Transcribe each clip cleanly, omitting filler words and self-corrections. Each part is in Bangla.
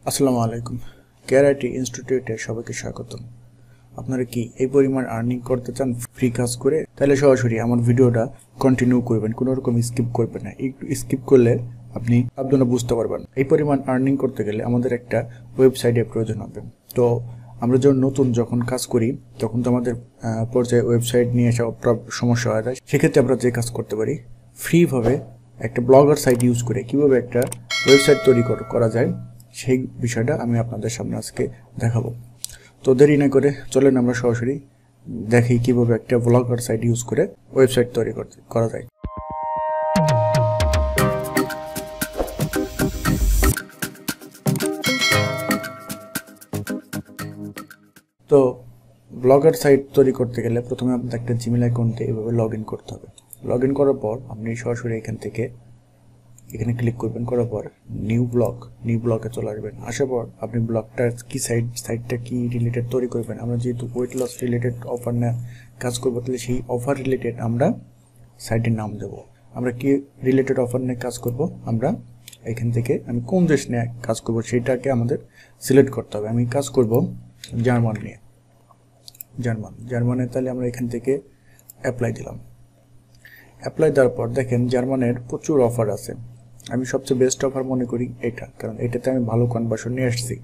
আসসালামু আলাইকুম। ক্যারাটি ইনস্টিটিউটে সবাইকে স্বাগতম। আপনারা কি এই পরিমাণ আর্নিং করতে চান ফ্রি কাজ করে? তাহলে সরাসরি আমার ভিডিওটা কন্টিনিউ করবেন, কোনো রকম স্কিপ করবেন না। একটু স্কিপ করলে আপনি আপনারা বুঝতে পারবেন। এই পরিমাণ আর্নিং করতে গেলে আমাদের একটা ওয়েবসাইটের প্রয়োজন হবে। তো আমরা যখন কাজ করি তখন তো আমাদের পর্যায়ে ওয়েবসাইট নিয়ে আসা সমস্যা হয়। সেক্ষেত্রে আমরা যে কাজ করতে পারি, ফ্রিভাবে একটা ব্লগার সাইট ইউজ করে কিভাবে একটা ওয়েবসাইট তৈরি করা যায় সেই বিষয়টা আমি আপনাদের সামনে আজকে দেখাবো। তো দেরি না করে চলেন আমরা সরাসরি দেখি কিভাবে একটা ব্লগার সাইট ইউজ করে ওয়েবসাইট তৈরি করা যায়। তো ব্লগার সাইট তৈরি করতে গেলে প্রথমে আপনাদের একটা জিমেল অ্যাকাউন্টে এভাবে লগ ইন করতে হবে। লগ ইন করার পর আপনি সরাসরি এখানে ক্লিক করবেন, করার পর নিউ ব্লগে চলে আসবেন। আসার পর আপনি ব্লগটা কি সাইটটা কি রিলেটেড তৈরি করবেন। আমরা যেহেতু ওয়েট লস রিলেটেড অফার নিয়ে কাজ করবো, তাহলে সেই অফার রিলেটেড আমরা সাইটের নাম দেব। আমরা কি রিলেটেড অফার নিয়ে কাজ করব, আমরা এখান থেকে আমি কোন দেশ নিয়ে কাজ করব সেটাকে আমাদের সিলেক্ট করতে হবে। আমি কাজ করব জার্মান নিয়ে, জার্মানে। তাহলে আমরা এখান থেকে অ্যাপ্লাই দিলাম। অ্যাপ্লাই দেওয়ার পর দেখেন জার্মানের প্রচুর অফার আছে। আমি সবচেয়ে বেস্ট অফার মনে করি এটা, কারণ এটাতে আমি ভালো কনভার্সন নিয়ে আসছি।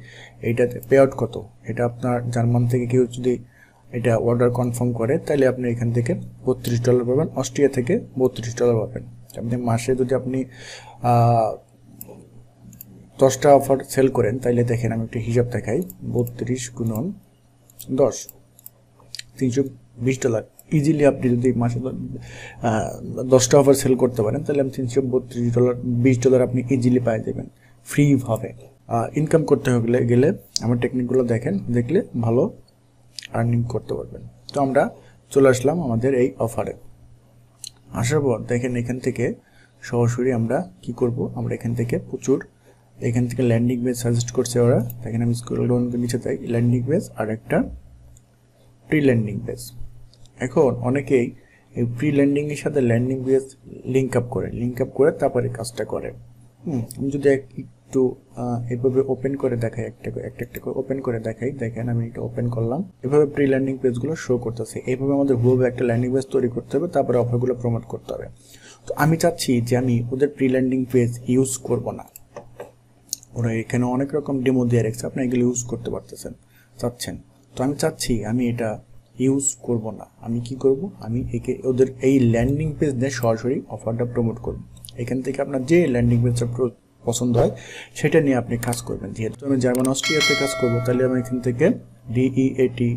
এইটাতে পে আউট কত, এটা আপনার জার্মান থেকে কেউ যদি এটা অর্ডার কনফার্ম করে তাহলে আপনি এখান থেকে $32 পাবেন, অস্ট্রিয়া থেকে $32 পাবেন। আপনি মাসে যদি আপনি 10টা অফার সেল করেন তাহলে দেখেন আমি একটা হিসাব দেখাই, 32 গুণন 10, $320। ইজিলি আপনি যদি মাসে 10টা অফার সেল করতে পারেন তাহলে আপনি $332, $20 আপনি ইজিলি পাই যাবেন ফ্রিভাবে। ইনকাম করতে গেলে আমার টেকনিকগুলো দেখলে ভালো আর্নিং করতে পারবেন। তো আমরা চলে আসলাম আমাদের এই অফারে। আসার পর দেখেন এখান থেকে সরাসরি আমরা কি করব, আমরা এখান থেকে ল্যান্ডিং পেজ সাজেস্ট করছে ওরা। দেখেন আমি স্ক্রল ডাউন করে নিচে যাই, ল্যান্ডিং পেজ আর একটা প্রি ল্যান্ডিং পেজ। এখন অনেকেই এই প্রি ল্যান্ডিং এর সাথে ল্যান্ডিং পেজ লিঙ্ক আপ করে তারপরে কাজটা করে। আমি যদি একটু এভাবে ওপেন করে দেখাই, একটা করে ওপেন করে দেখাই। দেখেন আমি এটা ওপেন করলাম, এভাবে প্রি ল্যান্ডিং পেজগুলো শো করতেছে। এইভাবে আমাদের হুবহু একটা ল্যান্ডিং পেজ তৈরি করতে হবে, তারপরে অফারগুলো প্রমোট করতে হবে। তো আমি চাচ্ছি যে আমি ওদের প্রি ল্যান্ডিং পেজ ইউজ করব না। ওরা এখানে অনেক রকম ডেমো দিয়ে রেখেছে, আপনি এগুলো ইউজ করতে চাচ্ছেন। তো আমি চাচ্ছি আমি এটা ইউজ করব না। আমি কি করব, আমি ওদের এই ল্যান্ডিং পেজ দিয়ে সরাসরি অফারটা প্রমোট করব। এখান থেকে আপনার যে ল্যান্ডিং পেজটা পছন্দ হয় সেটা নিয়ে আপনি কাজ করবেন। যেহেতু আমি জার্মান অস্ট্রিয়াতে কাজ করব, তাহলে আমি এখান থেকে ডিইএটি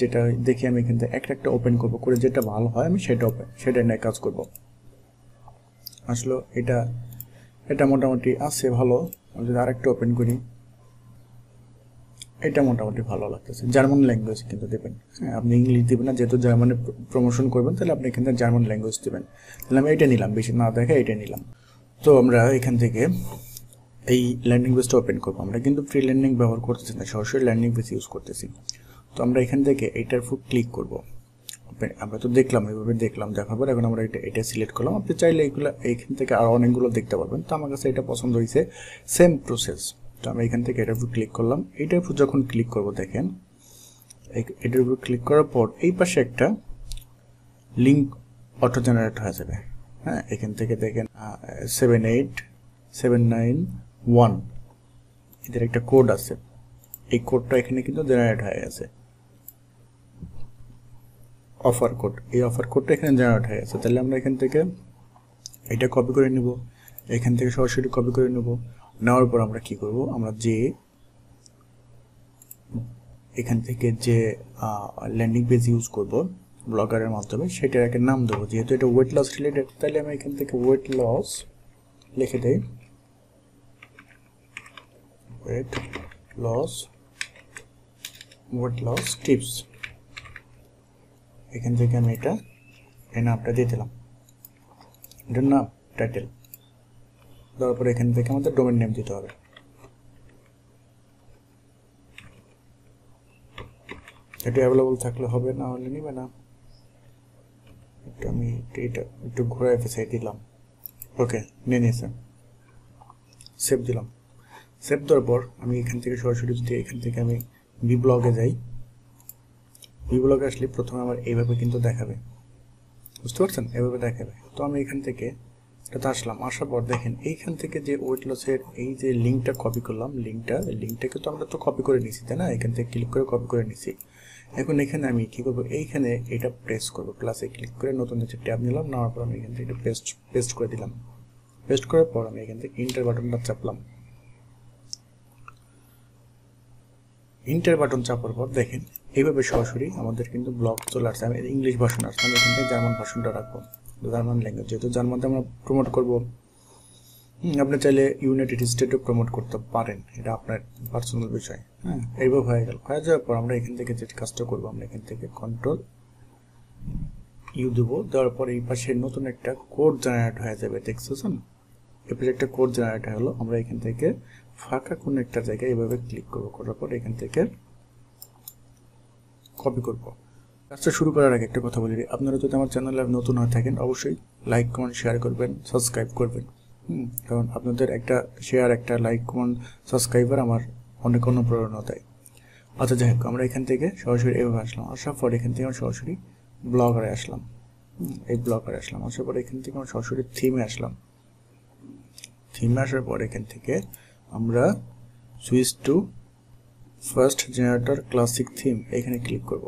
যেটা দেখি আমি এখান থেকে একটা ওপেন করে যেটা ভালো হয় আমি সেটা নিয়ে কাজ করব। আসলে এটা মোটামুটি আছে ভালো। আমি যদি আরেকটা ওপেন করি, এটা মোটামুটি ভালো লাগতেছে। জার্মান ল্যাঙ্গুয়েজ কিন্তু দেবেন, হ্যাঁ, আপনি ইংলিশ দেবেন না, যেহেতু জার্মানে প্রমোশন করবেন তাহলে আপনি এখান থেকে জার্মান ল্যাঙ্গুয়েজ দেবেন। তাহলে আমি এটা নিলাম, বেশি না দেখে এটা নিলাম। তো আমরা এখান থেকে এই ল্যান্ডিং পেজটা ওপেন করবো। আমরা কিন্তু ফ্রি ল্যান্ডিং ব্যবহার করতেছি না, সরাসরি ল্যান্ডিং পেজ ইউজ করতেছি। তো আমরা এখান থেকে এইটার উপর ক্লিক করব। আমরা তো দেখলাম, এইভাবে দেখার পর এখন আমরা এটা সিলেক্ট করলাম। আপনি চাইলে এইখান থেকে আরও অনেকগুলো দেখতে পারবেন। তো আমার কাছে এটা পছন্দ হয়েছে, সেম প্রসেস। তো আমরা এখান থেকে এটার উপর ক্লিক করলাম। এটার উপর যখন ক্লিক করব দেখেন এটার উপর ক্লিক করার পর এই পাশে একটা লিঙ্ক অটো জেনারেট হয়ে যাবে। হ্যাঁ, এখান থেকে দেখেন 78791 এদের একটা কোড আছে। এই কোডটা এখানে কিন্তু জেনারেট হয়ে গেছে, অফার কোড। এই অফার কোডটা এখানে জেনারেট হয়ে গেছে। তাহলে আমরা এখান থেকে এটা কপি করে নেব, এখান থেকে সরাসরি কপি করে নেওয়ার পর আমরা কি করব, আমরা এখান থেকে যে ল্যান্ডিং পেজ ইউজ করব ব্লগারের মাধ্যমে সেটার একটা নাম দেবো। যেহেতু এটা ওয়েট লস রিলেটেড, তাহলে আমি এখান থেকে ওয়েট লস লিখে দেই, ওয়েট লস টিপস। এখান থেকে আমি এই নামটা দিয়ে দিলাম, এটার নাম টাইটেল দেওয়ার পরে এখান থেকে আমাদের ডোমেন নেম দিতে হবে। এটা অ্যাভেলেবল থাকলে হবে, না হলে নিবে না। আমি এটা একটু ঘুরে ফেসাই দিলাম। ওকে, নিয়ে নিয়েছে, সেভ দিলাম। সেভ দেওয়ার পর আমি এখান থেকে সরাসরি যদি এখান থেকে আমি বি ব্লগে যাই, বি ব্লগে আসলে প্রথমে আমার এইভাবে কিন্তু দেখাবে, বুঝতে পারছেন, এভাবে দেখাবে। তো আমি এখান থেকে এটাতে আসলাম, আসার পর দেখেন এইখান থেকে যে ওয়েট লসের এই যে লিঙ্কটা কপি করলাম, লিঙ্কটাকে তো আমরা তো কপি করে নিছি, তাই না? এখান থেকে ক্লিক করে কপি করে নিছি। এখন এখানে আমি কি করবো, এইখানে এটা প্রেস করবো, প্লাসে ক্লিক করে নতুন যে ট্যাব নিলাম, নেওয়ার পর আমি এখান থেকে পেস্ট করে দিলাম। পেস্ট করার পর আমি এখান থেকে ইন্টার বাটনটা চাপলাম। ইন্টার বাটন চাপার পর দেখেন এইভাবে সরাসরি আমাদের কিন্তু ব্লগ চলে আসছে। আমি ইংলিশ ভার্সন আসছে, আমি এখান থেকে জার্মান ভার্সনটা রাখবো, জার্মান ল্যাঙ্গুয়েজ, যেহেতু জার্মানতে আমরা প্রমোট করবো। আপনি চাইলে ইউনাইটেড স্টেটও প্রমোট করতে পারেন, এটা আপনার পার্সোনাল বিষয়। হ্যাঁ, এইভাবে হয়ে গেল। হয়ে যাওয়ার পর আমরা এখান থেকে যে কাজটা করবো, আমরা এখান থেকে কন্ট্রোল ইউ দেবো, দেওয়ার পর এই পাশে নতুন একটা কোড জেনারেট হয়ে যাবে, দেখছেন? এরপরে একটা কোড জেনারেট হলো। আমরা এখান থেকে ফাঁকা কোনো একটা জায়গায় এভাবে ক্লিক করবো, করার পর এখান থেকে কপি করব। কাজটা শুরু করার আগে একটা কথা বলি, আপনারা যদি আমার চ্যানেলে নতুন হয়ে থাকেন অবশ্যই লাইক কমেন্ট শেয়ার করবেন, সাবস্ক্রাইব করবেন। কারণ আপনাদের একটা শেয়ার, একটা লাইক কমেন্ট সাবস্ক্রাইবার আমার অনেক অনুপ্রেরণা দেয়। আচ্ছা, যাই হোক, আমরা এখান থেকে সরাসরি এভাবে আসলাম। আসার পর এখান থেকে আমরা সরাসরি ব্লগারে আসলাম, এই ব্লগারে আসলাম। আসার পর এখান থেকে আমরা সরাসরি থিমে আসলাম। থিমে আসার পর এখান থেকে আমরা switch to first generator classic theme এখানে ক্লিক করব।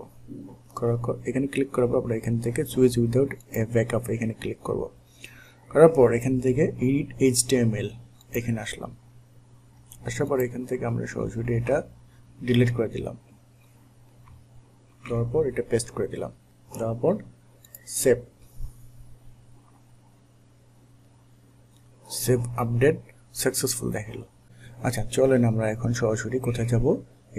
এখানে ক্লিক করার পর আমরা এখান থেকে সুইচ উইদাউট এ ব্যাকআপ এখানে ক্লিক করব। করার পর এখান থেকে এডিট HTML এখানে আসলাম। আসার পর এখান থেকে আমরা সরাসরি এটা ডিলিট করে দিলাম, দেওয়ার পর এটা পেস্ট করে দিলাম, দেওয়ার পর সেভ আপডেট সাকসেসফুল দেখালো। আচ্ছা, চলেন আমরা এখন সরাসরি কোথায় যাব,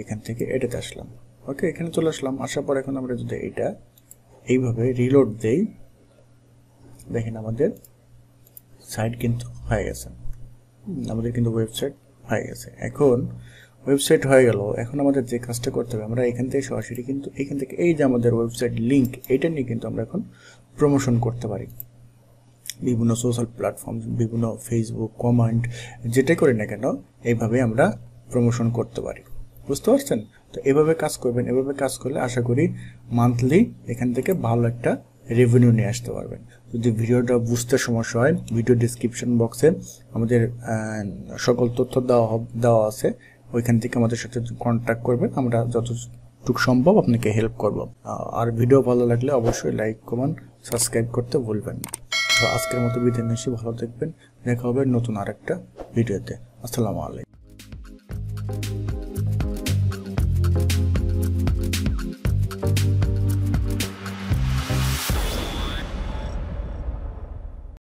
এখান থেকে এটাতে আসলাম। ওকে, এখানে চলে আসলাম। আসার পর এখন আমরা যদি এটা এইভাবে রিলোড দেই, দেখেন আমাদের সাইট কিন্তু হয়ে গেছে, আমাদের কিন্তু ওয়েবসাইট হয়ে গেছে। এখন ওয়েবসাইট হয়ে গেল, এখন আমাদের যে কাজটা করতে হবে, আমরা এখান থেকে সরাসরি কিন্তু এখান থেকে এই যে আমাদের ওয়েবসাইট লিঙ্ক, এটা নিয়ে কিন্তু আমরা এখন প্রমোশন করতে পারি বিভিন্ন সোশ্যাল প্ল্যাটফর্ম, বিভিন্ন ফেসবুক কমেন্ট, যেটাই করি না কেন এইভাবে আমরা প্রমোশন করতে পারি, বুঝতে পারছেন? তো এভাবে কাজ করবেন, এভাবে কাজ করলে আশা করি মান্থলি এখান থেকে ভালো একটা রেভিনিউ নিয়ে আসতে পারবেন। যদি ভিডিওটা বুঝতে সমস্যা হয়, ভিডিও ডিসক্রিপশন বক্সে আমাদের সকল তথ্য দেওয়া আছে, ওইখান থেকে আমাদের সাথে কন্ট্যাক্ট করবেন, আমরা যতটুকু সম্ভব আপনাকে হেল্প করব। আর ভিডিও ভালো লাগলে অবশ্যই লাইক কমেন্ট সাবস্ক্রাইব করতে ভুলবেন না। তো আজকের মতো বিদায় নিচ্ছি, ভালো থাকবেন, দেখা হবে নতুন আরেকটা ভিডিওতে। আসসালামু আলাইকুম।